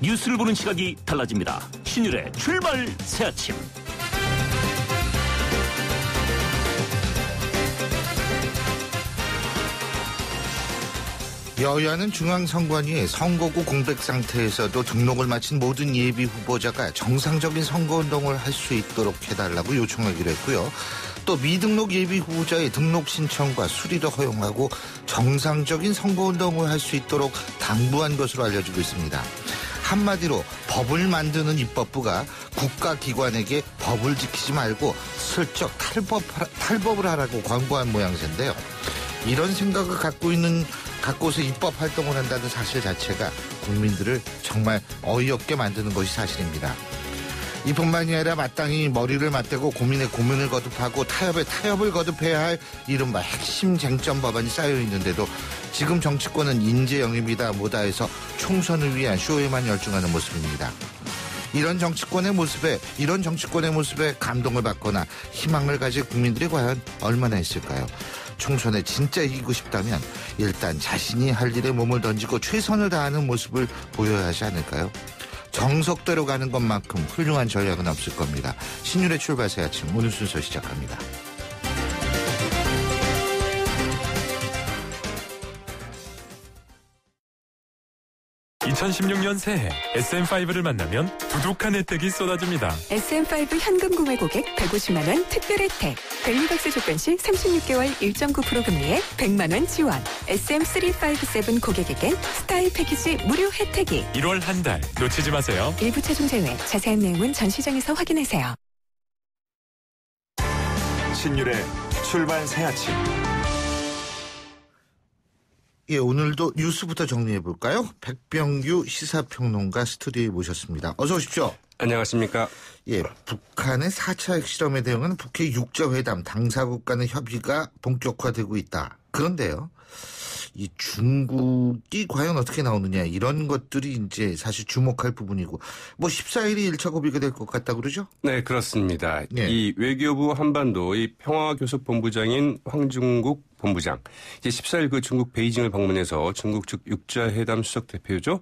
뉴스를 보는 시각이 달라집니다. 신율의 출발 새아침. 여야는 중앙선관위에 선거구 공백 상태에서도 등록을 마친 모든 예비 후보자가 정상적인 선거운동을 할 수 있도록 해달라고 요청하기로 했고요. 또 미등록 예비 후보자의 등록 신청과 수리도 허용하고 정상적인 선거운동을 할 수 있도록 당부한 것으로 알려지고 있습니다. 한마디로 법을 만드는 입법부가 국가기관에게 법을 지키지 말고 슬쩍 탈법을 하라고 권고한 모양새인데요. 이런 생각을 갖고서 입법 활동을 한다는 사실 자체가 국민들을 정말 어이없게 만드는 것이 사실입니다. 이뿐만이 아니라 마땅히 머리를 맞대고 고민에 고민을 거듭하고 타협에 타협을 거듭해야 할 이른바 핵심 쟁점 법안이 쌓여 있는데도 지금 정치권은 인재 영입이다 뭐다 해서 총선을 위한 쇼에만 열중하는 모습입니다. 이런 정치권의 모습에 감동을 받거나 희망을 가질 국민들이 과연 얼마나 있을까요? 총선에 진짜 이기고 싶다면 일단 자신이 할 일에 몸을 던지고 최선을 다하는 모습을 보여야 하지 않을까요? 정석대로 가는 것만큼 훌륭한 전략은 없을 겁니다. 신율의 출발 새아침 오늘 순서 시작합니다. 2016년 새해 SM5를 만나면 두둑한 혜택이 쏟아집니다. SM5 현금 구매 고객 150만 원 특별 혜택. 밸류박스 조건 시 36개월 1.9% 금리에 100만 원 지원. SM357 고객에겐 스타일 패키지 무료 혜택이. 1월 한 달 놓치지 마세요. 일부 차종 제외. 자세한 내용은 전 시장에서 확인하세요. 신율의 출발 새아침. 예, 오늘도 뉴스부터 정리해볼까요? 백병규 시사평론가 스튜디오에 모셨습니다. 어서 오십시오. 안녕하십니까. 예, 북한의 4차 핵실험에 대응하는 북핵 육자회담 당사국 간의 협의가 본격화되고 있다. 그런데요, 이 중국이 과연 어떻게 나오느냐 이런 것들이 이제 사실 주목할 부분이고 14일이 1차 고비가 될 것 같다 그러죠? 네, 그렇습니다. 예. 이 외교부 한반도 이 평화교섭본부장인 황중국 본부장 이제 14일 그 중국 베이징을 방문해서 중국 측 육자회담 수석 대표죠.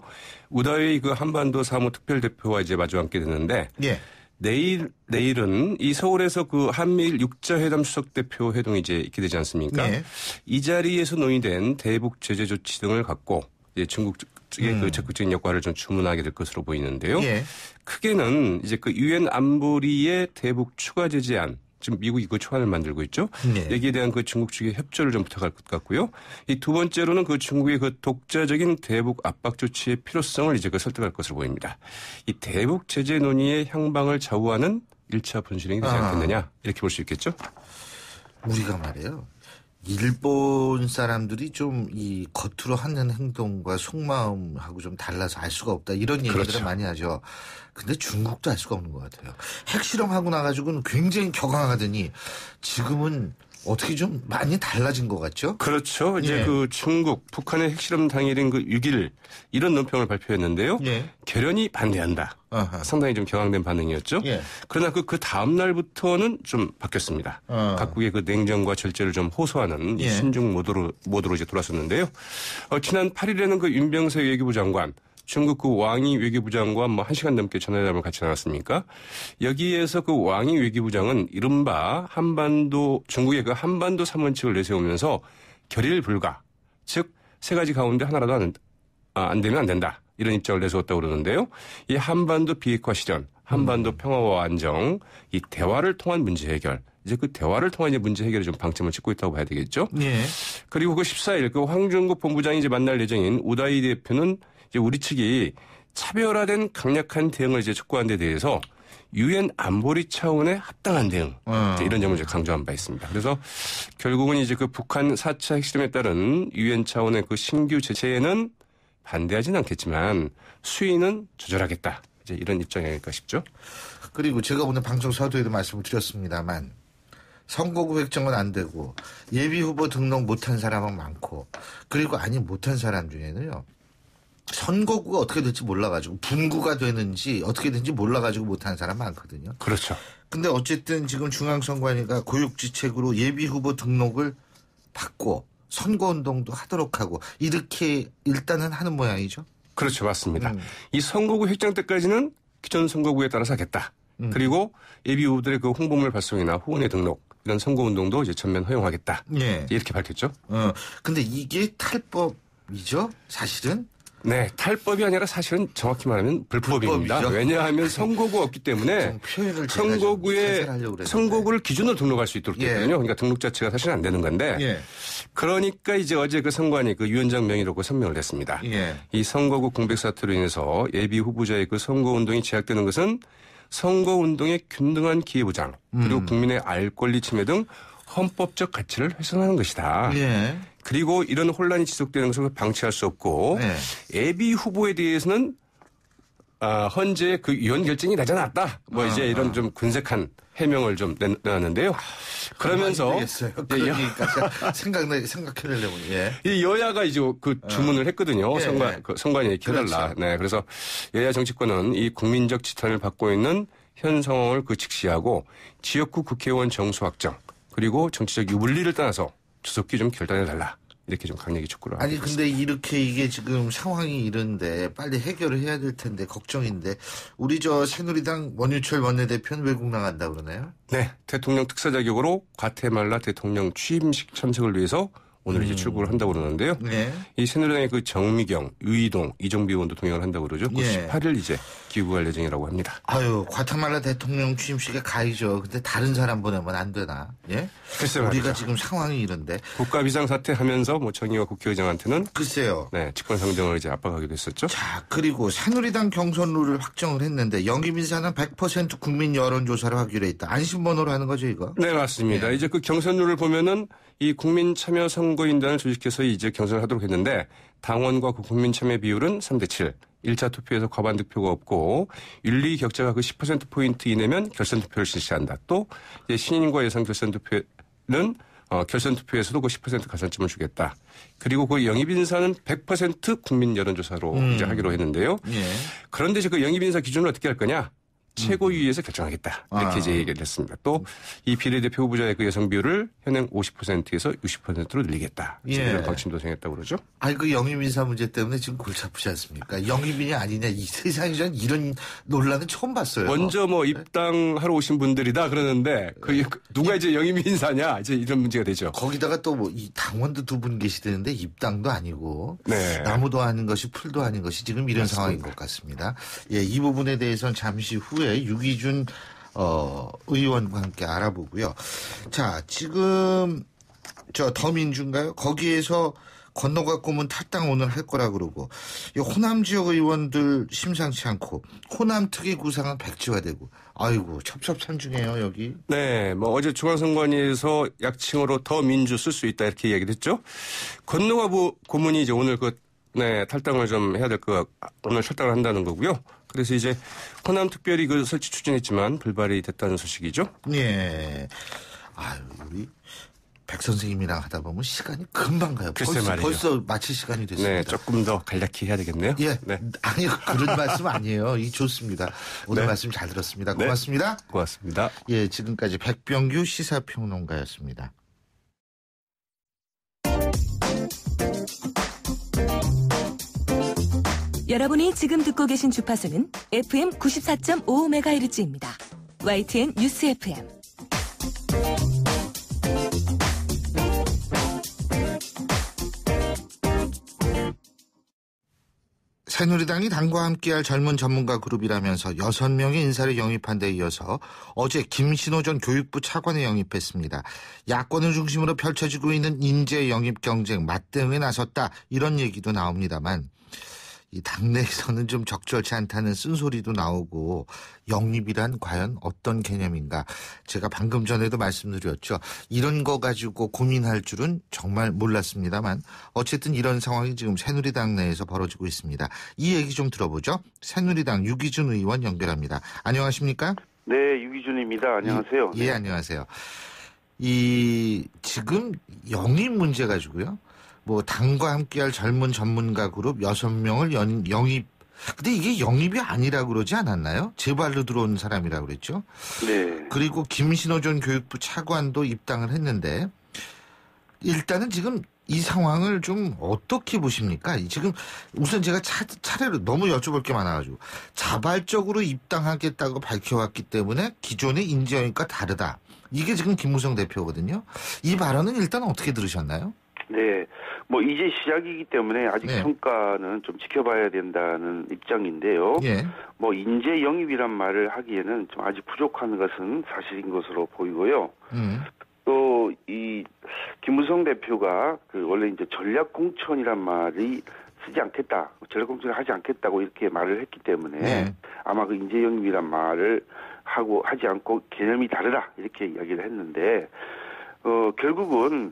우다웨이 그 한반도 사무 특별 대표와 이제 마주 앉게 됐는데 예. 내일은 이 서울에서 그 한미일 육자회담 수석 대표 회동이 이제 있게 되지 않습니까? 네. 이 자리에서 논의된 대북 제재 조치 등을 갖고 이제 중국 측의 그 적극적인 역할을 좀 주문하게 될 것으로 보이는데요. 예. 크게는 이제 그 유엔 안보리의 대북 추가 제재안. 지금 미국이 그 초안을 만들고 있죠. 네. 여기에 대한 그 중국 측의 협조를 좀 부탁할 것 같고요. 이 두 번째로는 그 중국의 그 독자적인 대북 압박 조치의 필요성을 이제 그 설득할 것으로 보입니다. 이 대북 제재 논의의 향방을 좌우하는 1차 분수령이 되지 않겠느냐 이렇게 볼 수 있겠죠. 우리가 말이에요. 일본 사람들이 좀 이 겉으로 하는 행동과 속마음하고 좀 달라서 알 수가 없다. 이런 얘기들을 그렇죠. 많이 하죠. 근데 중국도 알 수가 없는 것 같아요. 핵실험하고 나가지고는 굉장히 격앙하더니 지금은 어떻게 좀 많이 달라진 것 같죠? 그렇죠. 이제 예. 그 중국, 북한의 핵실험 당일인 그 6일 이런 논평을 발표했는데요. 예. 결연히 반대한다. 아하. 상당히 좀 격앙된 반응이었죠. 예. 그러나 그 다음 날부터는 좀 바뀌었습니다. 각국의 그 냉정과 절제를 좀 호소하는 이 예. 신중 모드로 이제 돌아섰는데요. 지난 8일에는 그 윤병세 외교부 장관, 중국 그 왕이 외교부장과 1시간 넘게 전화회담을 같이 나눴습니까? 여기에서 그 왕이 외교부장은 이른바 중국의 그 한반도 3원칙을 내세우면서 결일 불가, 즉 세 가지 가운데 하나라도 안 되면 안 된다. 이런 입장을 내세웠다고 그러는데요. 이 한반도 비핵화 실현, 한반도 평화와 안정, 이 대화를 통한 문제 해결, 이제 그 대화를 통한 이제 문제 해결에 좀 방점을 찍고 있다고 봐야 되겠죠. 예. 그리고 그 14일 그 황중국 본부장이 이제 만날 예정인 우다이 대표는 이제 우리 측이 차별화된 강력한 대응을 이제 촉구한 데 대해서 유엔 안보리 차원의 합당한 대응 이제 이런 점을 이제 강조한 바 있습니다. 그래서 결국은 이제 그 북한 4차 핵실험에 따른 유엔 차원의 그 신규 제재에는 반대하지는 않겠지만 수위는 조절하겠다. 이제 이런 입장이 아닐까 싶죠. 그리고 제가 오늘 방송 서두에도 말씀을 드렸습니다만 선거구 획정은 안 되고 예비 후보 등록 못한 사람은 많고 그리고 못한 사람 중에는요. 선거구가 어떻게 될지 몰라가지고 분구가 되는지 어떻게 되는지 몰라가지고 못하는 사람 많거든요. 그렇죠. 근데 어쨌든 지금 중앙선관위가 고육지책으로 예비후보 등록을 받고 선거운동도 하도록 하고 이렇게 일단은 하는 모양이죠. 그렇죠. 맞습니다. 이 선거구 확정 때까지는 기존 선거구에 따라서 하겠다. 그리고 예비 후보들의 그 홍보물 발송이나 후원의 등록 이런 선거운동도 이제 전면 허용하겠다. 예. 이렇게 밝혔죠. 근데 이게 탈법이죠? 사실은? 네, 탈법이 아니라 사실은 정확히 말하면 불법입니다. 불법이죠? 왜냐하면 선거구가 없기 때문에 좀 표현을 제가 좀 살살하려고 그랬는데. 선거구를 기준으로 등록할 수 있도록 예. 됐거든요. 그러니까 등록 자체가 사실은 안 되는 건데. 예. 그러니까 이제 어제 그 선관위 그 위원장 명의로 선명을 했습니다. 예. 이 선거구 공백 사태로 인해서 예비 후보자의 그 선거운동이 제약되는 것은 선거운동의 균등한 기회보장 그리고 국민의 알 권리 침해 등 헌법적 가치를 훼손하는 것이다. 예. 그리고 이런 혼란이 지속되는 것을 방치할 수 없고 네. 예비 후보에 대해서는 헌재 그 위원 결정이 나지 않았다. 뭐 이제 이런 좀 군색한 해명을 좀 내놨는데요. 그러면서 되겠어요. 그러니까 생각해내려고. 예. 이 여야가 이제 그 주문을 했거든요. 예, 예. 선관위에 이렇게 해달라. 그렇죠. 네, 그래서 여야 정치권은 이 국민적 지탄을 받고 있는 현 상황을 그 직시하고 지역구 국회의원 정수 확정 그리고 정치적 유불리를 떠나서 조속히 좀 결단해달라. 이렇게 좀 강력히 촉구를 하고 아니 있습니다. 근데 이렇게 이게 지금 상황이 이런데 빨리 해결을 해야 될 텐데 걱정인데 우리 저 새누리당 원유철 원내대표는 외국 나간다 그러네요. 네, 대통령 특사 자격으로 과테말라 대통령 취임식 참석을 위해서 오늘 이제 출국을 한다고 그러는데요. 네. 이 새누리당의 그 정미경, 유이동, 이정비 의원도 동행을 한다고 그러죠. 그 예. 18일 이제 귀국할 예정이라고 합니다. 아유 과테말라 대통령 취임식에 가야죠. 근데 다른 사람 보내면 안 되나? 예? 글쎄 우리가 말이죠. 지금 상황이 이런데 국가 비상사태 하면서 뭐 정의와 국회의장한테는 글쎄요. 네, 직권상정을 이제 압박하기도 했었죠. 자, 그리고 새누리당 경선 룰을 확정을 했는데 영입 인사는 100% 국민 여론조사를 하기로 했다. 안심번호로 하는 거죠, 이거? 네, 맞습니다. 예. 이제 그 경선룰을 보면은 이 국민 참여 선거인단을 조직해서 이제 경선을 하도록 했는데 당원과 그 국민 참여 비율은 3대7. 1차 투표에서 과반 득표가 없고 윤리 격차가 그 10%포인트 이내면 결선 투표를 실시한다. 또 이제 신인과 예상 결선 투표는 결선 투표에서도 그 10% 가산점을 주겠다. 그리고 그 영입 인사는 100% 국민 여론조사로 이제 하기로 했는데요. 예. 그런데 이제 그 영입 인사 기준을 어떻게 할 거냐? 최고위에서 결정하겠다. 이렇게 아. 이제 얘기를 했습니다. 또 이 비례대표 후보자의 그 여성 비율을 현행 50%에서 60%로 늘리겠다. 예. 이런 방침도 정했다고 그러죠. 아니, 그 영입 인사 문제 때문에 지금 골치 아프지 않습니까? 영입이냐 아니냐, 이 세상에 전 이런 논란은 처음 봤어요. 먼저 뭐 입당하러 오신 분들이다 그러는데 그 누가 이제 영입 인사냐 이제 이런 문제가 되죠. 거기다가 또 뭐 이 당원도 두 분 계시되는데 입당도 아니고 네. 나무도 아닌 것이 풀도 아닌 것이 지금 이런 맞습니다. 상황인 것 같습니다. 예, 이 부분에 대해서는 잠시 후에 유기준 의원과 함께 알아보고요. 자, 지금 저 더민주인가요? 거기에서 건너갖고 오면 탈당 오늘 할 거라 그러고 이 호남 지역 의원들 심상치 않고 호남 특위 구상은 백지화되고 아이고 첩첩산중해요 여기. 네, 뭐 어제 중앙선관위에서 약칭으로 더 민주 쓸 수 있다 이렇게 얘기를 했죠. 건너가 고문이 이제 오늘 네, 탈당을 좀 해야 될 거 오늘 탈당을 한다는 거고요. 그래서 이제 호남 특별히 그 설치 추진했지만 불발이 됐다는 소식이죠. 예. 아유 우리 백 선생님이랑 하다 보면 시간이 금방 가요. 글쎄 말이에요. 벌써 마칠 시간이 됐습니다. 네, 조금 더 간략히 해야 되겠네요. 예. 네. 아니 그런 말씀 아니에요. 이 좋습니다. 오늘 네. 말씀 잘 들었습니다. 네. 고맙습니다. 고맙습니다. 예, 지금까지 백병규 시사평론가였습니다. 여러분이 지금 듣고 계신 주파수는 FM 94.5MHz입니다. YTN 뉴스 FM. 새누리당이 당과 함께할 젊은 전문가 그룹이라면서 6명의 인사를 영입한 데 이어서 어제 김신호 전 교육부 차관을 영입했습니다. 야권을 중심으로 펼쳐지고 있는 인재 영입 경쟁 맞대응에 나섰다 이런 얘기도 나옵니다만 이 당내에서는 좀 적절치 않다는 쓴소리도 나오고 영입이란 과연 어떤 개념인가. 제가 방금 전에도 말씀드렸죠. 이런 거 가지고 고민할 줄은 정말 몰랐습니다만 어쨌든 이런 상황이 지금 새누리당 내에서 벌어지고 있습니다. 이 얘기 좀 들어보죠. 새누리당 유기준 의원 연결합니다. 안녕하십니까? 네, 유기준입니다. 안녕하세요. 예, 안녕하세요. 이 지금 영입 문제 가지고요. 뭐 당과 함께할 젊은 전문가 그룹 6명을 영입. 근데 이게 영입이 아니라고 그러지 않았나요? 재발로 들어온 사람이라고 그랬죠. 네. 그리고 김신호 전 교육부 차관도 입당을 했는데 일단은 지금 이 상황을 좀 어떻게 보십니까? 지금 우선 제가 차례로 너무 여쭤볼 게 많아가지고 자발적으로 입당하겠다고 밝혀왔기 때문에 기존의 인재영입과 다르다. 이게 지금 김무성 대표거든요. 이 발언은 일단 어떻게 들으셨나요? 네. 뭐 이제 시작이기 때문에 아직 네. 평가는 좀 지켜봐야 된다는 입장인데요. 예. 뭐 인재 영입이란 말을 하기에는 좀 아직 부족한 것은 사실인 것으로 보이고요. 또 이 김무성 대표가 그 원래 이제 전략 공천이란 말이 쓰지 않겠다, 전략 공천을 하지 않겠다고 이렇게 말을 했기 때문에 네. 아마 그 인재 영입이란 말을 하지 않고 개념이 다르다 이렇게 이야기를 했는데 결국은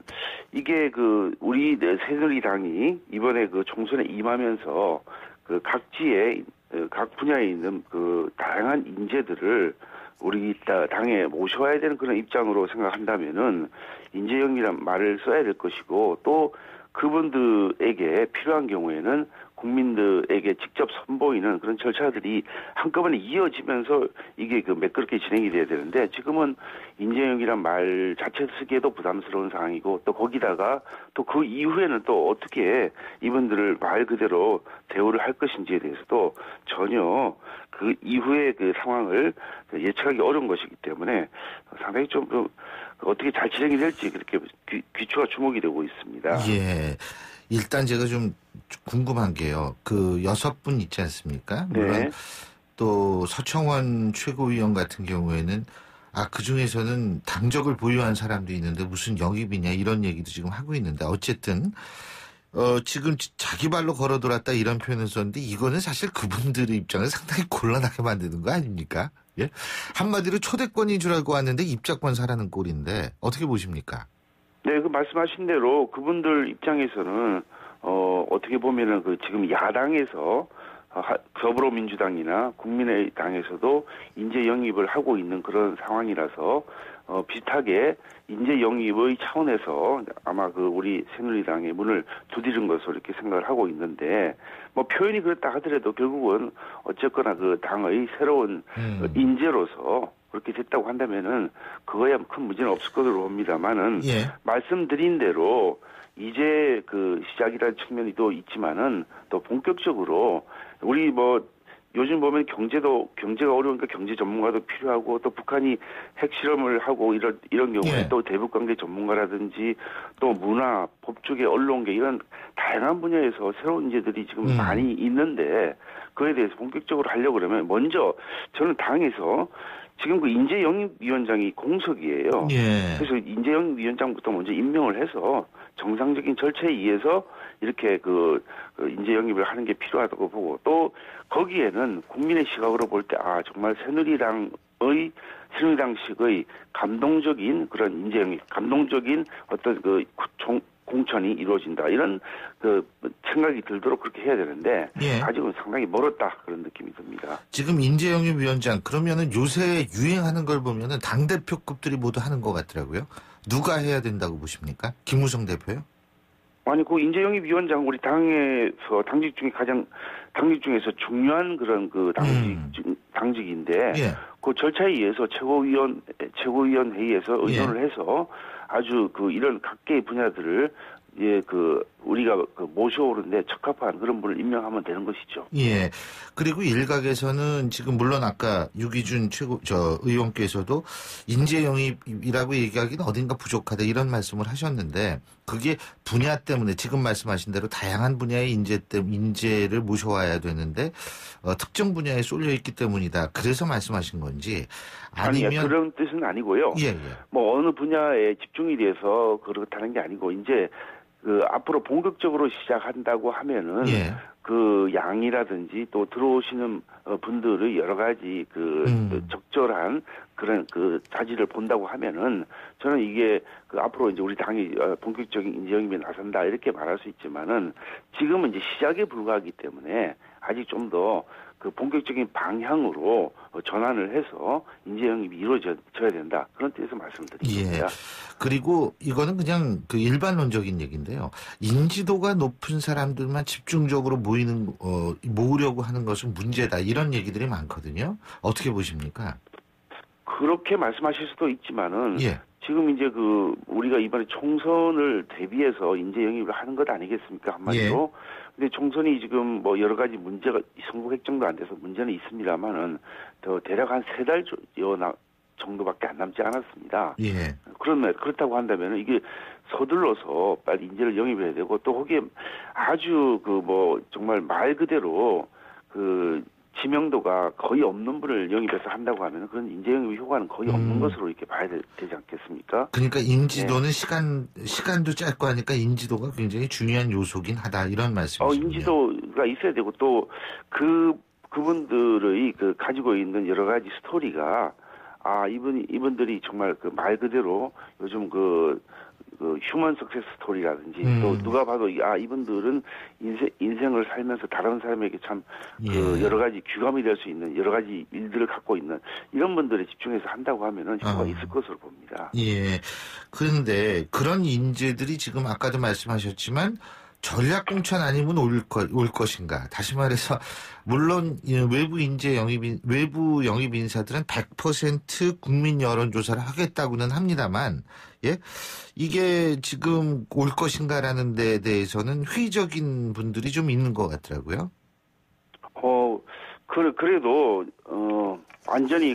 이게 그 우리 새누리당이 이번에 그 총선에 임하면서 그 각지에 각 분야에 있는 그 다양한 인재들을 우리 당에 모셔와야 되는 그런 입장으로 생각한다면은 인재영입이란 말을 써야 될 것이고 또 그분들에게 필요한 경우에는 국민들에게 직접 선보이는 그런 절차들이 한꺼번에 이어지면서 이게 그 매끄럽게 진행이 돼야 되는데 지금은 인재영입이란 말 자체 쓰기에도 부담스러운 상황이고 또 거기다가 또 그 이후에는 또 어떻게 이분들을 말 그대로 대우를 할 것인지에 대해서도 전혀 그 이후의 그 상황을 예측하기 어려운 것이기 때문에 상당히 좀 어떻게 잘 진행이 될지 그렇게 귀추가 주목이 되고 있습니다. 예. 일단 제가 좀 궁금한 게요. 그 6분 있지 않습니까? 물론 네. 또 서청원 최고위원 같은 경우에는 그 중에서는 당적을 보유한 사람도 있는데 무슨 영입이냐 이런 얘기도 지금 하고 있는데 어쨌든 지금 자기 발로 걸어 돌았다 이런 표현을 썼는데 이거는 사실 그분들의 입장을 상당히 곤란하게 만드는 거 아닙니까? 예? 한마디로 초대권인 줄 알고 왔는데 입장권 사라는 꼴인데 어떻게 보십니까? 네, 그 말씀하신 대로 그분들 입장에서는 어떻게 보면은 그 지금 야당에서 더불어민주당이나 국민의당에서도 인재 영입을 하고 있는 그런 상황이라서 비슷하게 인재 영입의 차원에서 아마 그 우리 새누리당의 문을 두드린 것으로 이렇게 생각을 하고 있는데 뭐 표현이 그렇다 하더라도 결국은 어쨌거나 그 당의 새로운 인재로서 그렇게 됐다고 한다면은 그거야 큰 문제는 없을 것으로 봅니다만은 예. 말씀드린 대로 이제 그 시작이라는 측면이 또 있지만은 또 본격적으로 우리 뭐 요즘 보면 경제가 어려우니까 경제 전문가도 필요하고 또 북한이 핵실험을 하고 이런 경우에 예. 또 대북관계 전문가라든지 또 문화, 법조계, 언론계 이런 다양한 분야에서 새로운 인재들이 지금 많이 있는데 그에 대해서 본격적으로 하려고 그러면 먼저 저는 당에서 지금 그 인재영입위원장이 공석이에요. 예. 그래서 인재영입위원장부터 먼저 임명을 해서 정상적인 절차에 의해서 이렇게 그 인재영입을 하는 게 필요하다고 보고 또 거기에는 국민의 시각으로 볼 때 정말 새누리당식의 감동적인 그런 인재영입, 감동적인 어떤 그 공천이 이루어진다 이런 그 생각이 들도록 그렇게 해야 되는데 예. 아직은 상당히 멀었다 그런 느낌이 듭니다. 지금 인재영입위원장 그러면은 요새 유행하는 걸 보면은 당 대표급들이 모두 하는 것 같더라고요. 누가 해야 된다고 보십니까? 김무성 대표요? 아니 그 인재영입위원장 우리 당에서 당직 중에서 중요한 그런 그 당직인데 예. 그 절차에 의해서 최고위원 회의에서 의논을 해서 아주 그 이런 각계의 분야들을 우리가 모셔오는데 적합한 그런 분을 임명하면 되는 것이죠. 예. 그리고 일각에서는 지금 물론 아까 유기준 의원께서도 인재 영입이라고 얘기하기는 어딘가 부족하다 이런 말씀을 하셨는데 그게 분야 때문에 지금 말씀하신 대로 다양한 분야의 인재를 모셔와야 되는데 특정 분야에 쏠려 있기 때문이다. 그래서 말씀하신 건지 아니면 그런 뜻은 아니고요. 예. 뭐 어느 분야에 집중이 돼서 그렇다는 게 아니고 이제 앞으로 본격적으로 시작한다고 하면은 그 양이라든지 또 들어오시는 분들의 여러 가지 적절한 그런 자질을 본다고 하면은 저는 이게 앞으로 이제 우리 당이 본격적인 인재영입에 나선다 이렇게 말할 수 있지만은 지금은 이제 시작에 불과하기 때문에 아직 좀 더 본격적인 방향으로 전환을 해서 인재영입이 이루어져야 된다. 그런 뜻에서 말씀드립니다. 예. 그리고 이거는 그냥 일반론적인 얘기인데요. 인지도가 높은 사람들만 집중적으로 모으려고 하는 것은 문제다. 이런 얘기들이 많거든요. 어떻게 보십니까? 그렇게 말씀하실 수도 있지만은 지금 이제 우리가 이번에 총선을 대비해서 인재 영입을 하는 것 아니겠습니까? 한마디로. 근데 총선이 지금 뭐 여러 가지 문제가 선거 획정도 안 돼서 문제는 있습니다만은 더 대략 한 3달 정도밖에 안 남지 않았습니다. 예. 그렇다고 한다면 이게 서둘러서 빨리 인재를 영입해야 되고 또 거기에 아주 정말 말 그대로 지명도가 거의 없는 분을 영입해서 한다고 하면 그런 인재 영입 효과는 거의 없는 것으로 이렇게 봐야 되지 않겠습니까? 그러니까 인지도는 시간도 짧고 하니까 인지도가 굉장히 중요한 요소긴 하다 이런 말씀이시군요. 인지도가 있어야 되고 또 그분들의 가지고 있는 여러 가지 스토리가 이분들이 정말 말 그대로 요즘 휴먼 석세스 스토리라든지 또 누가 봐도 이분들은 인생을 살면서 다른 사람에게 참 여러 가지 귀감이 될 수 있는 여러 가지 일들을 갖고 있는 이런 분들에 집중해서 한다고 하면은 효과가 있을 것으로 봅니다. 예. 그런데 그런 인재들이 지금 아까도 말씀하셨지만 전략 공천 아니면 올 것인가? 다시 말해서 물론 외부 영입 인사들은 100% 국민 여론조사를 하겠다고는 합니다만, 예, 이게 지금 올 것인가라는 데에 대해서는 회의적인 분들이 좀 있는 것 같더라고요. 그래도 완전히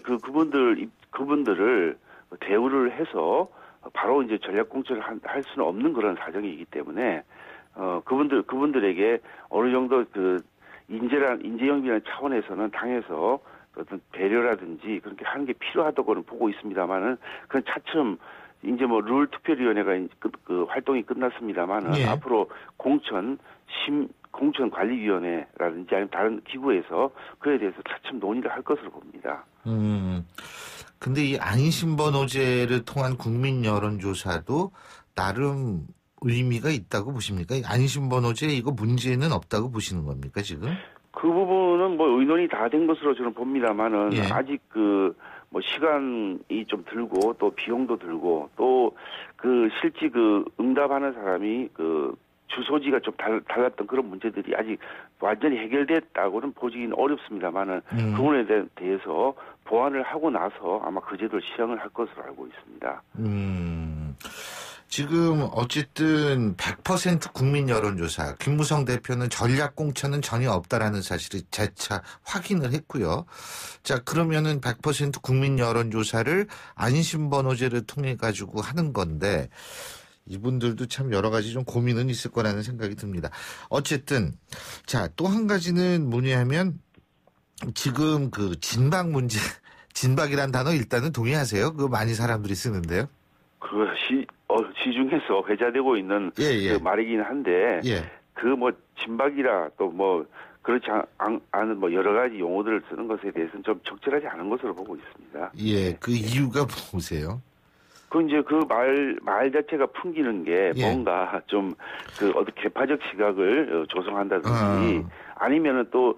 그분들을 대우를 해서 바로 이제 전략 공천을 할 수는 없는 그런 사정이기 때문에. 그분들에게 어느 정도 인재 영입이라는 차원에서는 당에서 어떤 배려라든지 그렇게 하는 게 필요하다고는 보고 있습니다만은 그건 차츰 이제 룰 투표위원회가 활동이 끝났습니다만은 예. 앞으로 공천관리위원회라든지 아니면 다른 기구에서 그에 대해서 차츰 논의를 할 것으로 봅니다. 근데 이 안심번호제를 통한 국민 여론조사도 나름 의미가 있다고 보십니까? 안심번호제 이거 문제는 없다고 보시는 겁니까 지금? 그 부분은 의논이 다 된 것으로 저는 봅니다만은 예. 아직 시간이 좀 들고 또 비용도 들고 또 실제 응답하는 사람이 주소지가 좀 달랐던 그런 문제들이 아직 완전히 해결됐다고는 보기는 어렵습니다만은 그 부분에 대해서 보완을 하고 나서 아마 그 제도를 시행을 할 것으로 알고 있습니다. 지금 어쨌든 100% 국민 여론조사 김무성 대표는 전략 공천은 전혀 없다라는 사실을 재차 확인을 했고요. 자 그러면은 100% 국민 여론조사를 안심번호제를 통해 가지고 하는 건데 이분들도 참 여러 가지 좀 고민은 있을 거라는 생각이 듭니다. 어쨌든 자 또 한 가지는 뭐냐면 지금 진박 문제 진박이란 단어 일단은 동의하세요? 그거 많이 사람들이 쓰는데요. 그것이 시중에서 회자되고 있는 예. 말이긴 한데 예. 진박이라 또 그렇지 않은 여러 가지 용어들을 쓰는 것에 대해서는 좀 적절하지 않은 것으로 보고 있습니다. 예, 그 이유가 뭐세요? 이제 말 자체가 풍기는 게 예. 뭔가 좀 어떤 개파적 시각을 조성한다든지 아니면은 또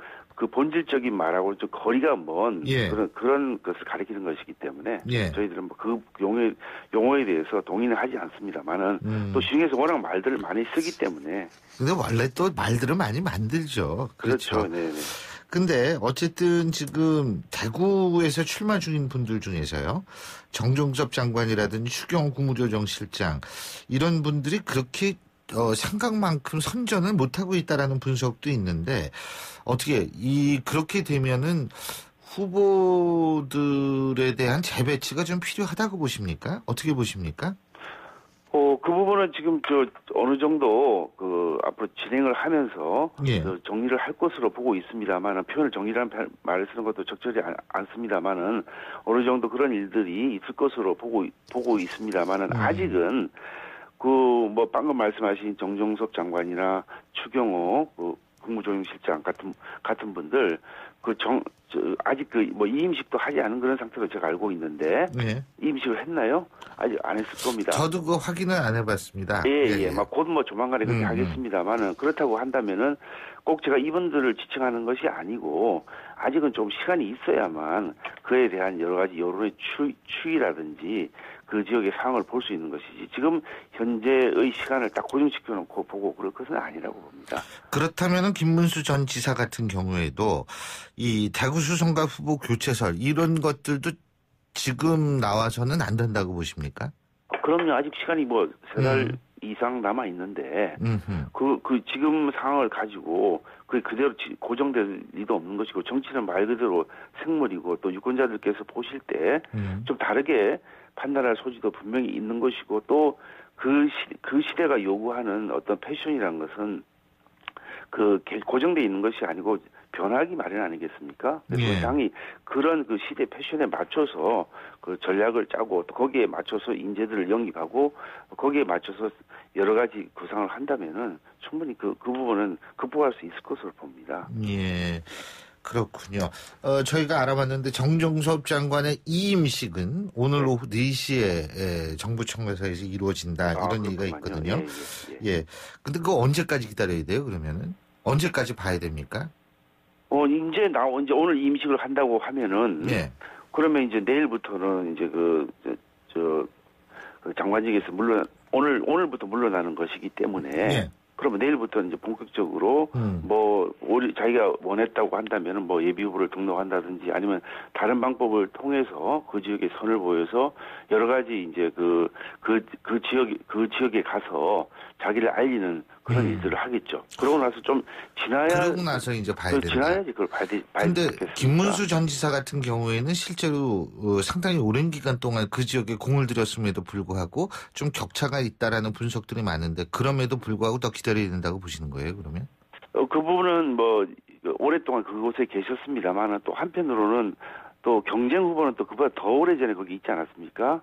본질적인 말하고 좀 거리가 먼 예. 그런 것을 가리키는 것이기 때문에 예. 저희들은 그 용어에 대해서 동의는 하지 않습니다만은 또 시중에서 워낙 말들을 많이 쓰기 때문에. 근데 원래 또 말들을 많이 만들죠. 그렇죠. 네. 근데 어쨌든 지금 대구에서 출마 중인 분들 중에서요. 정종섭 장관이라든지 추경호 국무조정실장 이런 분들이 그렇게 생각만큼 선전을 못하고 있다라는 분석도 있는데 어떻게 그렇게 되면은 후보들에 대한 재배치가 좀 필요하다고 보십니까? 어떻게 보십니까? 그 부분은 지금 어느 정도 앞으로 진행을 하면서 예. 정리를 할 것으로 보고 있습니다만 표현을 정리라는 말을 쓰는 것도 적절히 않습니다만은 어느 정도 그런 일들이 있을 것으로 보고 있습니다만은 아직은 방금 말씀하신 정종섭 장관이나 추경호 국무조정실장 같은 분들 아직 이임식도 하지 않은 그런 상태로 제가 알고 있는데 네. 이임식을 했나요? 아직 안 했을 겁니다. 저도 그거 확인은 안 해봤습니다. 예. 곧 조만간에 그렇게 하겠습니다만은 그렇다고 한다면은 꼭 제가 이분들을 지칭하는 것이 아니고 아직은 좀 시간이 있어야만 그에 대한 여러 가지 여론의 추이라든지 그 지역의 상황을 볼 수 있는 것이지 지금 현재의 시간을 딱 고정시켜 놓고 보고 그럴 것은 아니라고 봅니다. 그렇다면은 김문수 전 지사 같은 경우에도 이 대구 수성가 후보 교체설 이런 것들도 지금 나와서는 안 된다고 보십니까? 그럼요. 아직 시간이 뭐 3달 이상 남아 있는데 그 지금 상황을 가지고 그 그대로 고정될 리도 없는 것이고 정치는 말 그대로 생물이고 또 유권자들께서 보실 때 좀 다르게 판단할 소지도 분명히 있는 것이고 또 그 시대가 요구하는 어떤 패션이라는 것은 그 고정돼 있는 것이 아니고 변하기 마련 아니겠습니까? 그래서 예. 당이 그런 그 시대 패션에 맞춰서 그 전략을 짜고 또 거기에 맞춰서 인재들을 영입하고 거기에 맞춰서 여러 가지 구상을 한다면은 충분히 그 부분은 극복할 수 있을 것으로 봅니다. 예. 그렇군요. 저희가 알아봤는데 정종섭 장관의 이임식은 오늘 오후 4시에 정부 청사에서 이루어진다 이런 얘기가 있거든요. 예. 근데 그거 언제까지 기다려야 돼요, 그러면은? 언제까지 봐야 됩니까? 이제 오늘 임식을 한다고 하면은 예. 그러면 이제 내일부터는 이제 그 장관직에서 오늘부터 물러나는 것이기 때문에 예. 그러면 내일부터 이제 본격적으로 자기가 원했다고 한다면은 뭐 예비 후보를 등록한다든지 아니면 다른 방법을 통해서 그 지역에 선을 보여서 여러 가지 이제 그 지역에 가서 자기를 알리는 그런 일들을 하겠죠. 그러고 나서 좀 지나야. 그러고 나서 이제 봐야 된다. 지나야지 그걸 봐야 근데 되겠습니다. 김문수 전 지사 같은 경우에는 실제로 상당히 오랜 기간 동안 그 지역에 공을 들였음에도 불구하고 좀 격차가 있다라는 분석들이 많은데 그럼에도 불구하고 더 기다려야 된다고 보시는 거예요, 그러면? 그 부분은 뭐 오랫동안 그곳에 계셨습니다만 또 한편으로는 또 경쟁 후보는 또 그보다 더 오래전에 거기 있지 않았습니까?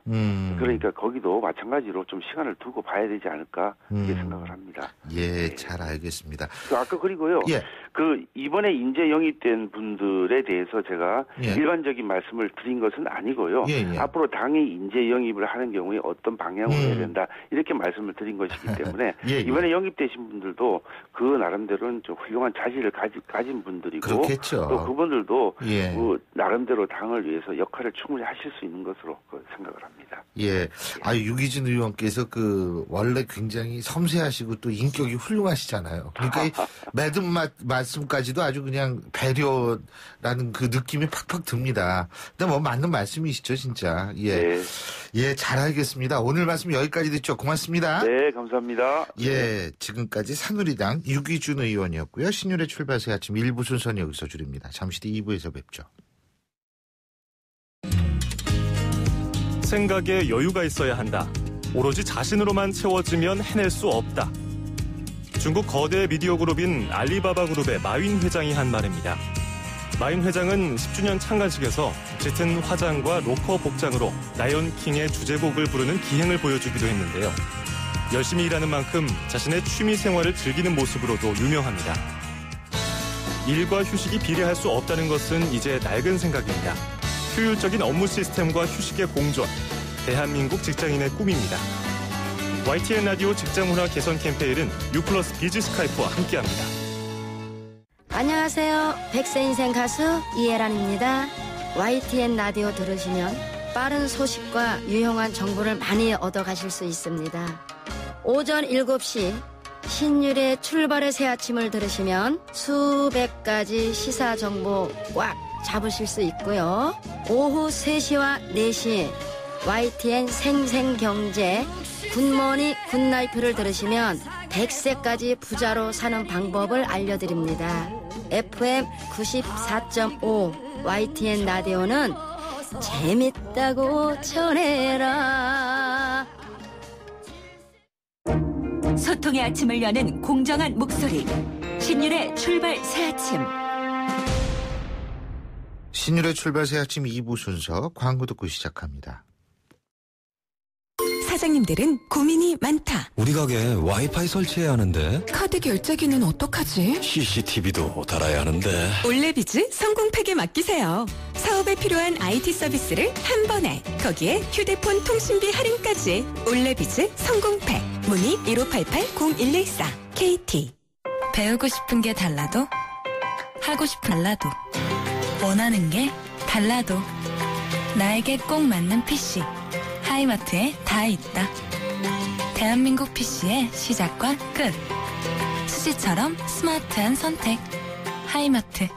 그러니까 거기도 마찬가지로 좀 시간을 두고 봐야 되지 않을까 이렇게 생각을 합니다. 예, 잘 알겠습니다. 아까 그리고요. 예. 그 이번에 인재 영입된 분들에 대해서 제가 예. 일반적인 말씀을 드린 것은 아니고요. 예. 앞으로 당이 인재 영입을 하는 경우에 어떤 방향으로 해야 된다 이렇게 말씀을 드린 것이기 때문에 예. 이번에 영입되신 분들도 그 나름대로는 좀 훌륭한 자질을 가진 분들이고 그렇겠죠. 또 그분들도 예. 그 나름대로 당을 위해서 역할을 충분히 하실 수 있는 것으로 생각을 합니다. 예. 유기진 의원께서 원래 굉장히 섬세하시고 또 인격이 훌륭하시잖아요. 그러니까 이 매듭 말씀까지도 아주 그냥 배려라는 그 느낌이 팍팍 듭니다. 근데 뭐 맞는 말씀이시죠, 진짜. 예. 네. 예, 잘 알겠습니다. 오늘 말씀 여기까지 듣죠. 고맙습니다. 네, 감사합니다. 예, 지금까지 새누리당 유기준 의원이었고요. 신율의 출발새 아침 1부 순서는 여기서 줄입니다. 잠시 뒤 2부에서 뵙죠. 생각에 여유가 있어야 한다. 오로지 자신으로만 채워지면 해낼 수 없다. 중국 거대 미디어 그룹인 알리바바 그룹의 마윈 회장이 한 말입니다. 마윈 회장은 10주년 창간식에서 짙은 화장과 로커 복장으로 라이온킹의 주제곡을 부르는 기행을 보여주기도 했는데요. 열심히 일하는 만큼 자신의 취미 생활을 즐기는 모습으로도 유명합니다. 일과 휴식이 비례할 수 없다는 것은 이제 낡은 생각입니다. 효율적인 업무 시스템과 휴식의 공존, 대한민국 직장인의 꿈입니다. YTN 라디오 직장문화 개선 캠페인은 U+ 비즈 스카이프와 함께합니다. 안녕하세요. 백세 인생 가수 이혜란입니다. YTN 라디오 들으시면 빠른 소식과 유용한 정보를 많이 얻어가실 수 있습니다. 오전 7시 신율의 출발의 새 아침을 들으시면 수백 가지 시사 정보 꽉 잡으실 수 있고요. 오후 3시와 4시 YTN 생생경제 굿모닝 굿나이프를 들으시면 100세까지 부자로 사는 방법을 알려드립니다. FM 94.5 YTN 라디오는 재밌다고 전해라. 소통의 아침을 여는 공정한 목소리. 신율의 출발 새 아침. 신율의 출발새 아침 2부 순서 광고 듣고 시작합니다. 사장님들은 고민이 많다. 우리 가게 와이파이 설치해야 하는데 카드 결제기는 어떡하지? CCTV도 달아야 하는데 올레비즈 성공팩에 맡기세요. 사업에 필요한 IT 서비스를 한 번에. 거기에 휴대폰 통신비 할인까지. 올레비즈 성공팩. 문의 1588-0114 KT. 배우고 싶은 게 달라도 하고 싶은 달라도 원하는 게 달라도 나에게 꼭 맞는 PC 하이마트에 다 있다. 대한민국 PC의 시작과 끝. 수지처럼 스마트한 선택. 하이마트.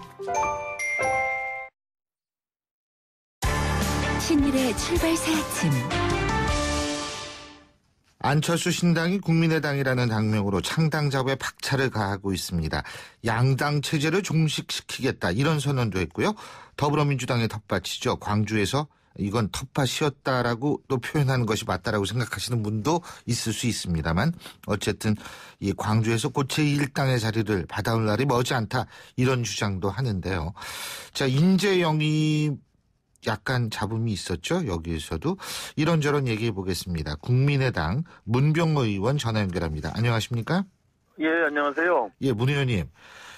신율의 출발 새 아침. 안철수 신당이 국민의당이라는 당명으로 창당 작업에 박차를 가하고 있습니다. 양당 체제를 종식시키겠다 이런 선언도 했고요. 더불어민주당의 텃밭이죠. 광주에서 이건 텃밭이었다라고 또 표현하는 것이 맞다라고 생각하시는 분도 있을 수 있습니다만 어쨌든 이 광주에서 곧 제1당의 자리를 받아올 날이 머지않다 이런 주장도 하는데요. 자, 인재 영입 약간 잡음이 있었죠. 여기에서도 이런저런 얘기해 보겠습니다. 국민의당 문병호 의원 전화 연결합니다. 안녕하십니까? 예, 안녕하세요. 예, 문 의원님.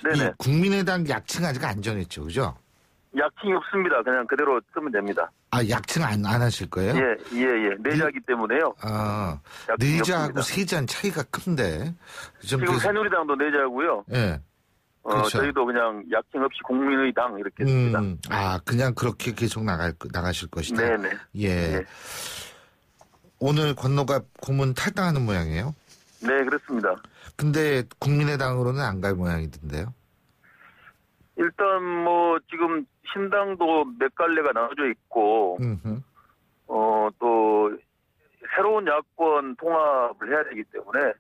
네네. 이 국민의당 약칭 아직 안 정했죠, 그죠? 약칭이 없습니다. 그냥 그대로 쓰면 됩니다. 아, 약칭 안 하실 거예요? 예. 내자기 때문에요. 아, 약칭이 내자하고 없습니다. 세자는 차이가 큰데. 좀 지금 새누리당도 내자고요. 예. 그렇죠. 저희도 그냥 약칭 없이 국민의당 이렇게 씁니다. 아, 그냥 그렇게 계속 나가실 것이다. 네네. 예. 오늘 권노갑 고문 탈당하는 모양이에요? 네, 그렇습니다. 근데 국민의당으로는 안 갈 모양이던데요? 일단 뭐 지금 신당도 몇 갈래가 나눠져 있고, 또 새로운 야권 통합을 해야 되기 때문에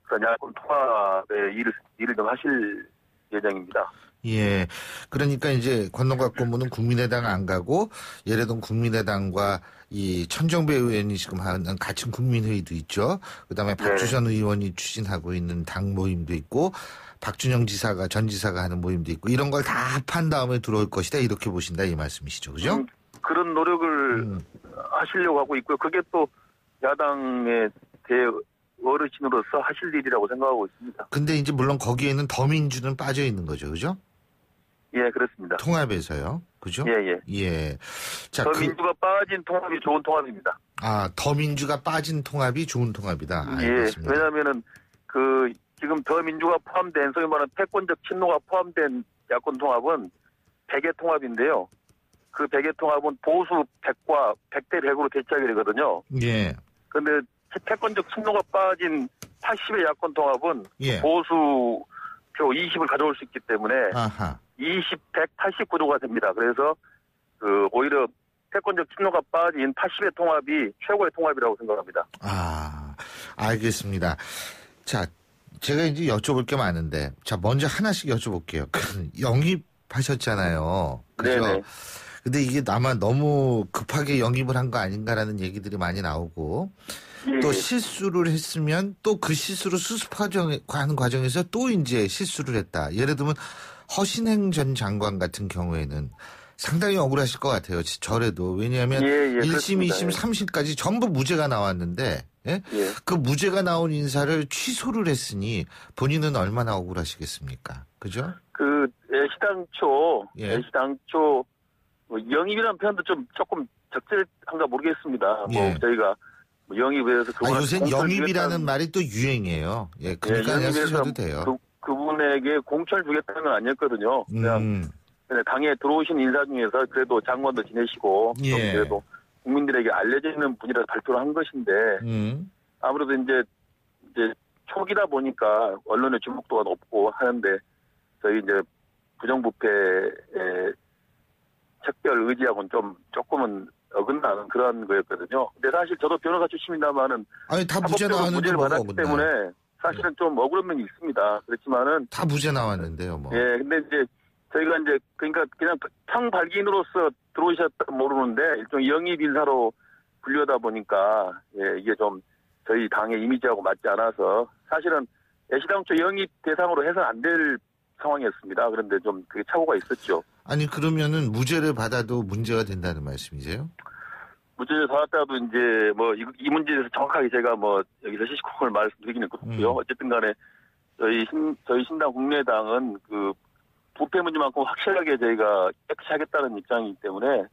그런 야권 통합의 일을 좀 하실 예정입니다. 예. 그러니까 이제 권노갑 고문은 국민의당 안 가고 예를 들면 국민의당과 이 천정배 의원이 지금 하는 같은 국민회의도 있죠. 그다음에 박주선 의원이 추진하고 있는 당 모임도 있고 박준영 전 지사가 하는 모임도 있고 이런 걸 다 합한 다음에 들어올 것이다 이렇게 보신다 이 말씀이시죠. 그죠? 그런 노력을 하시려고 하고 있고요. 그게 또 야당의 어르신으로서 하실 일이라고 생각하고 있습니다. 근데 이제 물론 거기에는 더민주는 빠져 있는 거죠. 그죠? 예, 그렇습니다. 통합에서요. 그죠? 예. 자, 더민주가 빠진 통합이 좋은 통합입니다. 아, 더민주가 빠진 통합이 좋은 통합이다. 예, 알겠습니다. 왜냐면은 지금 더민주가 포함된 소위 말하는 패권적 친노가 포함된 야권 통합은 100의 통합인데요. 그 100의 통합은 보수 100과 100대 100으로 대치하게 되거든요. 예. 그런데 패권적 친노가 빠진 80의 야권 통합은 보수 표 20을 가져올 수 있기 때문에 20, 100, 80 구도가 됩니다. 그래서 오히려 패권적 친노가 빠진 80의 통합이 최고의 통합이라고 생각합니다. 아, 알겠습니다. 자, 제가 이제 여쭤볼 게 많은데, 자, 먼저 하나씩 여쭤볼게요. 영입하셨잖아요. 그죠? 네네. 근데 이게 아마 너무 급하게 영입을 한 거 아닌가라는 얘기들이 많이 나오고, 또 실수를 했으면 또 그 실수로 수습하는 과정에서 또 이제 실수를 했다. 예를 들면 허신행 전 장관 같은 경우에는 상당히 억울하실 것 같아요. 저래도. 왜냐하면 1심, 2심, 3심까지 전부 무죄가 나왔는데 그 무죄가 나온 인사를 취소를 했으니 본인은 얼마나 억울하시겠습니까? 그죠? 애시당초 영입이라는 표현도 조금 적절한가 모르겠습니다. 저희가 영입에 대해서 요새 영입이라는 말이 또 유행이에요. 예, 그러니까 그냥 쓰셔도 돼요. 그분에게 공천을 주겠다는 건 아니었거든요. 그냥 당에 들어오신 인사 중에서 그래도 장관도 지내시고 그래도 국민들에게 알려져 있는 분이라 발표를 한 것인데 아무래도 이제 초기다 보니까 언론의 주목도가 높고 하는데 저희 이제 부정부패의 척결 의지하고는 조금은 어긋나는 그런 거였거든요. 근데 사실 저도 변호사 출신입니다만은 다 무죄 나왔는데 무죄를 받았기 때문에 사실은 좀 억울한 면이 있습니다. 그렇지만은 다 무죄 나왔는데요, 뭐. 예, 근데 이제 저희가 이제 그러니까 그냥 청발기인으로서 들어오셨다 모르는데 일종의 영입 인사로 분류하다 보니까 이게 좀 저희 당의 이미지하고 맞지 않아서 사실은 애시당초 영입 대상으로 해서 안 될 상황이었습니다. 그런데 좀 그게 착오가 있었죠. 아니 그러면은 무죄를 받아도 문제가 된다는 말씀이세요? 무죄를 받았다도 이제 뭐 이 문제에 대해서 정확하게 제가 뭐 여기서 시시콜콜 말씀드리기는 그렇고요. 어쨌든 간에 저희 신당 국민의당은 부패 문제만큼 확실하게 저희가 깨끗하겠다는 입장이기 때문에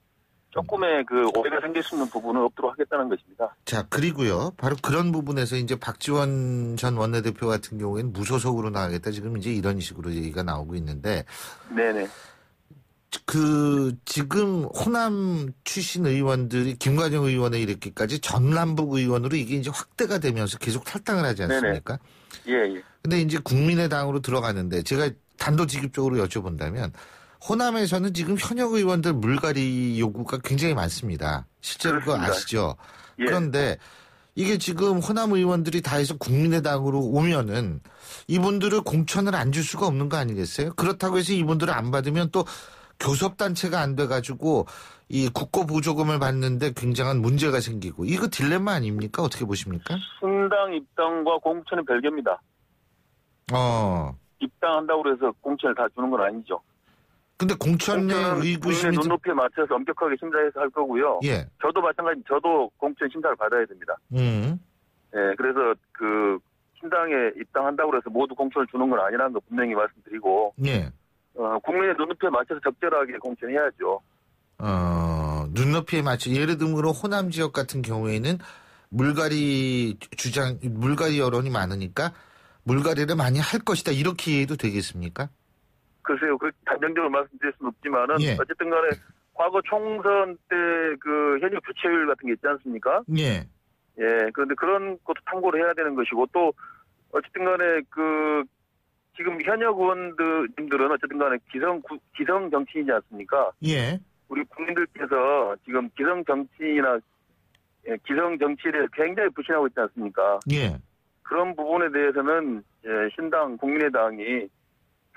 조금의 오해가 생길 수 있는 부분은 없도록 하겠다는 것입니다. 자, 그리고요. 바로 그런 부분에서 이제 박지원 전 원내대표 같은 경우에는 무소속으로 나가겠다. 지금 이제 이런 식으로 얘기가 나오고 있는데. 네네. 지금 호남 출신 의원들이 김관영 의원에 이르기까지 전남북 의원으로 이게 이제 확대가 되면서 계속 탈당을 하지 않습니까? 예. 근데 이제 국민의당으로 들어가는데 제가 단도직입적으로 여쭤본다면 호남에서는 지금 현역 의원들 물갈이 요구가 굉장히 많습니다. 실제로 그거 아시죠? 그런데 이게 지금 호남 의원들이 다 해서 국민의당으로 오면은 이분들을 공천을 안 줄 수가 없는 거 아니겠어요? 그렇다고 해서 이분들을 안 받으면 또 교섭단체가 안 돼가지고 이 국고보조금을 받는데 굉장한 문제가 생기고 이거 딜레마 아닙니까? 어떻게 보십니까? 신당 입당과 공천은 별개입니다. 입당한다고 해서 공천을 다 주는 건 아니죠. 근데 공천의 의구심이 국민의 눈높이에 맞춰서 엄격하게 심사해서 할 거고요. 예. 저도 마찬가지, 저도 공천 심사를 받아야 됩니다. 예, 그래서 그 신당에 입당한다고 해서 모두 공천을 주는 건 아니라는 거 분명히 말씀드리고. 예. 국민의 눈높이에 맞춰서 적절하게 공천해야죠. 눈높이에 맞춰 예를 들면 호남 지역 같은 경우에는 물갈이 여론이 많으니까 물갈이를 많이 할 것이다 이렇게 이해도 되겠습니까? 글쎄요, 그 단정적으로 말씀드릴 수는 없지만은 예. 어쨌든 간에 과거 총선 때 그 현역 교체율 같은 게 있지 않습니까? 예. 예, 그런데 그런 것도 참고를 해야 되는 것이고 또 어쨌든 간에 그 지금 현역 의원님들은 어쨌든 간에 기성 정치인이지 않습니까? 예. 우리 국민들께서 지금 기성 정치에 대해서 굉장히 불신하고 있지 않습니까? 예. 그런 부분에 대해서는 신당, 국민의당이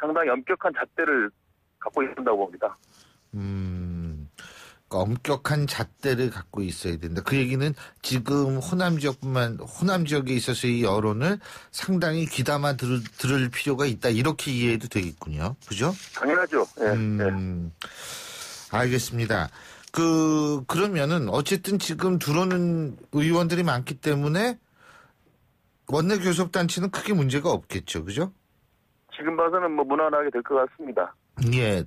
상당히 엄격한 잣대를 갖고 있다고 봅니다. 엄격한 잣대를 갖고 있어야 된다. 그 얘기는 지금 호남 지역에 있어서 이 여론을 상당히 귀담아 들을 필요가 있다. 이렇게 이해해도 되겠군요. 그죠? 당연하죠. 예. 알겠습니다. 그러면은 어쨌든 지금 들어오는 의원들이 많기 때문에 원내 교섭단체는 크게 문제가 없겠죠. 그죠? 지금 봐서는 뭐 무난하게 될 것 같습니다. 예.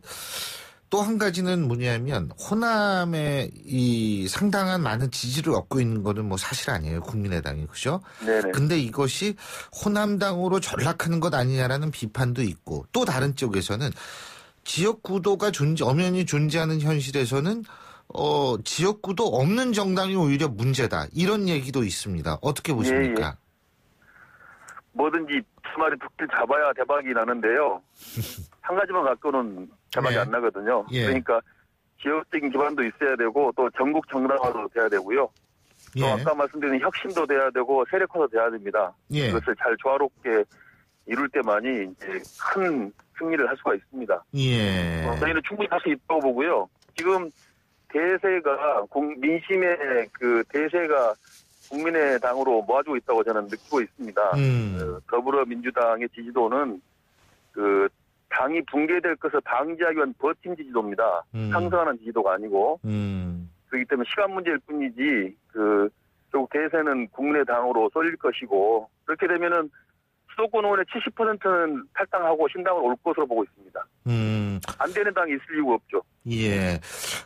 또 한 가지는 뭐냐면 호남에 이 상당한 많은 지지를 얻고 있는 거는 뭐 사실 아니에요. 국민의당이. 그죠? 네네. 근데 이것이 호남당으로 전락하는 것 아니냐라는 비판도 있고 또 다른 쪽에서는 지역구도가 엄연히 존재하는 현실에서는 지역구도 없는 정당이 오히려 문제다. 이런 얘기도 있습니다. 어떻게 보십니까? 예. 뭐든지 두 마리 토끼를 잡아야 대박이 나는데요. 한 가지만 갖고는 대박이 안 나거든요. 예. 그러니까 지역적인 기반도 있어야 되고 또 전국 정당화도 돼야 되고요. 또 아까 말씀드린 혁신도 돼야 되고 세력화도 돼야 됩니다. 예. 그것을 잘 조화롭게 이룰 때만이 이제 큰 승리를 할 수가 있습니다. 예. 저희는 충분히 할 수 있다고 보고요. 지금 대세가 민심의 그 대세가 국민의당으로 모아주고 있다고 저는 느끼고 있습니다. 더불어민주당의 지지도는 그 당이 붕괴될 것을 방지하기 위한 버팀 지지도입니다. 상승하는 지지도가 아니고 그렇기 때문에 시간 문제일 뿐이지 결국 대세는 국민의당으로 쏠릴 것이고 그렇게 되면은 수도권 의원의 70%는 탈당하고 신당으로 올 것으로 보고 있습니다. 안 되는 당이 있을 이유가 없죠. 예.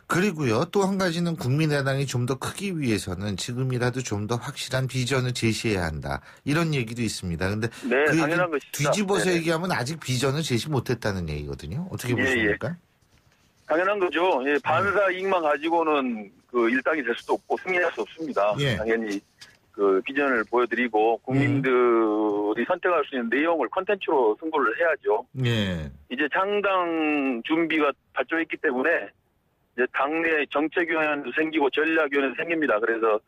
그리고요, 또 한 가지는 국민의당이 좀 더 크기 위해서는 지금이라도 좀 더 확실한 비전을 제시해야 한다. 이런 얘기도 있습니다. 근데 네, 그 당연한 것이죠. 뒤집어서 네네. 얘기하면 아직 비전을 제시 못했다는 얘기거든요. 어떻게 보십니까? 당연한 거죠. 예, 반사 이익만 가지고는 그 일당이 될 수도 없고 승리할 수 없습니다. 예. 당연히 그 비전을 보여드리고 국민들이 선택할 수 있는 내용을 콘텐츠로 승부를 해야죠. 예. 이제 창당 준비가 발전했기 때문에 이제 당내 정책위원회도 생기고 전략위원회도 생깁니다. 그래서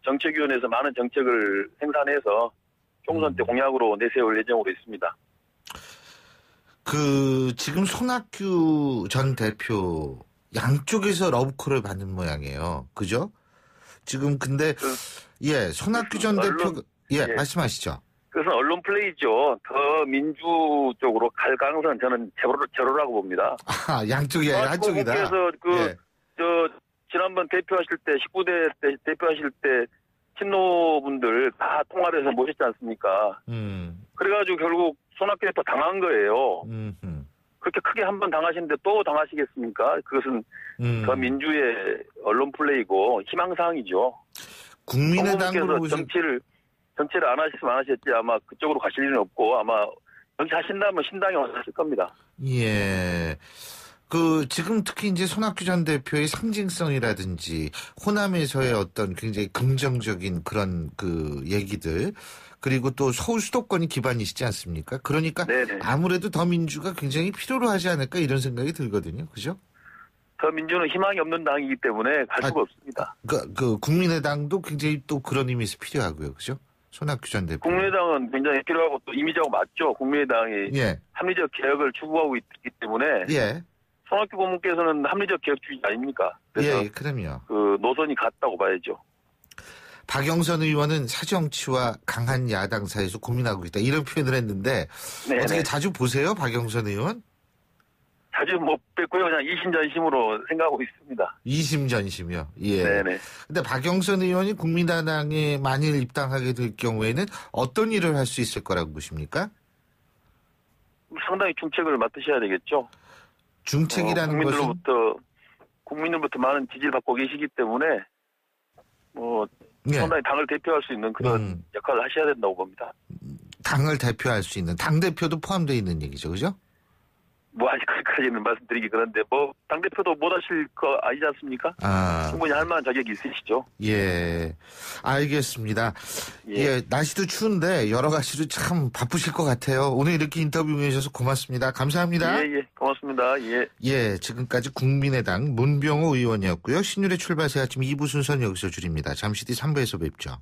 정책위원회에서 많은 정책을 생산해서 총선 때 공약으로 내세울 예정으로 있습니다. 지금 손학규 전 대표 양쪽에서 러브콜을 받는 모양이에요. 그죠? 지금 근데 손학규 전 대표 말씀하시죠. 그것은 언론 플레이죠. 더 민주 쪽으로 갈 가능성은 저는 제로라고 봅니다. 양쪽이야, 한쪽이다. 그래서 지난번 대표하실 때 19대 때 대표하실 때 친노분들 다 통화를 해서 모셨지 않습니까? 그래가지고 결국 손학규 대표 당한 거예요. 그렇게 크게 한 번 당하시는데 또 당하시겠습니까? 그것은 더 민주의 언론 플레이고 희망사항이죠. 국민의당으로 정치를 안 하셨으면 안 하셨지 아마 그쪽으로 가실 일은 없고 아마 정치하신다면 신당에 와서 하실 겁니다. 예. 지금 특히 이제 손학규 전 대표의 상징성이라든지 호남에서의 어떤 굉장히 긍정적인 그런 얘기들 그리고 또 서울 수도권이 기반이시지 않습니까? 그러니까 네네. 아무래도 더 민주가 굉장히 필요로 하지 않을까 이런 생각이 들거든요. 그죠? 더민주는 희망이 없는 당이기 때문에 갈 수가 없습니다. 그 국민의당도 굉장히 또 그런 의미에서 필요하고요, 그죠? 손학규 전 대표. 국민의당은 굉장히 필요하고 또 이미지하고 맞죠. 국민의당이 예. 합리적 개혁을 추구하고 있기 때문에 예. 손학규 고문께서는 합리적 개혁주의 아닙니까? 그래서 예, 그럼요. 그 노선이 같다고 봐야죠. 박영선 의원은 사정치와 강한 야당 사이에서 고민하고 있다 이런 표현을 했는데 네네. 어떻게 자주 보세요, 박영선 의원? 자주 못 뵙고요. 그냥 이심전심으로 생각하고 있습니다. 이심전심이요. 예. 네네. 근데 박영선 의원이 국민의당에 만일 입당하게 될 경우에는 어떤 일을 할 수 있을 거라고 보십니까? 상당히 중책을 맡으셔야 되겠죠. 중책이라는 것은 국민들부터 많은 지지를 받고 계시기 때문에 예. 상당히 당을 대표할 수 있는 그런 역할을 하셔야 된다고 봅니다. 당을 대표할 수 있는 당대표도 포함되어 있는 얘기죠, 그죠? 아직 그까지는 말씀드리기 그런데 당대표도 못 하실 거 아니지 않습니까? 충분히 할 만한 자격이 있으시죠. 예. 알겠습니다. 예. 날씨도 추운데 여러 가지로 참 바쁘실 것 같아요. 오늘 이렇게 인터뷰 해주셔서 고맙습니다. 감사합니다. 예, 고맙습니다. 예. 예, 지금까지 국민의당 문병호 의원이었고요. 신율의 출발새 아침 2부 순서는 여기서 줄입니다. 잠시 뒤 3부에서 뵙죠.